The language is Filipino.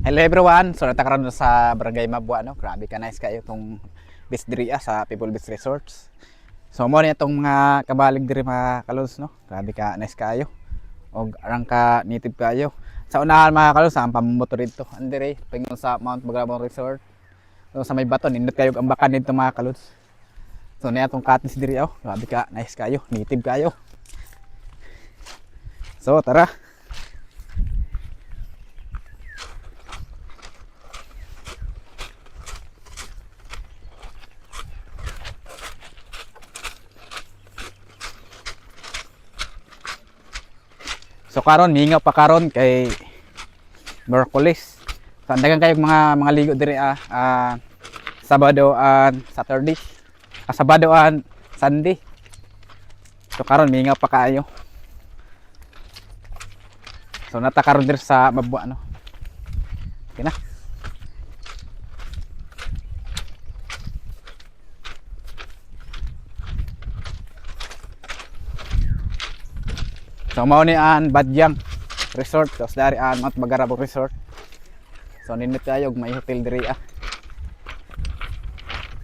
Hello everyone, so natakaroon sa Barangay Mabua, no? Grabe ka, nice kayo itong beach diri sa People Beach Resorts. So mo na itong mga kabalig diri mga kalos, no? Grabe ka, nice kayo. O arang ka native kayo. Sa unahan mga kalos, ang pamumotor dito. Andire, pingon sa Mount Bagabon Resort. So sa may baton, nindot kayo ang bakan dito mga kalos. So na itong cottage diri, oh. Grabe ka, nice kayo, native kayo. So tara. So karon mingaw pa karon kay Merkulis. So andagan kayo mga ligo diri Sabado and Saturday. Sabado and Sunday. So karon mingaw pa kayo. So natakaron diri sa Mabua, no. Okay na. So mao ni an Badyang Resort, tapos dari an Mount Bagabon Resort. So nindot kayo may hotel diri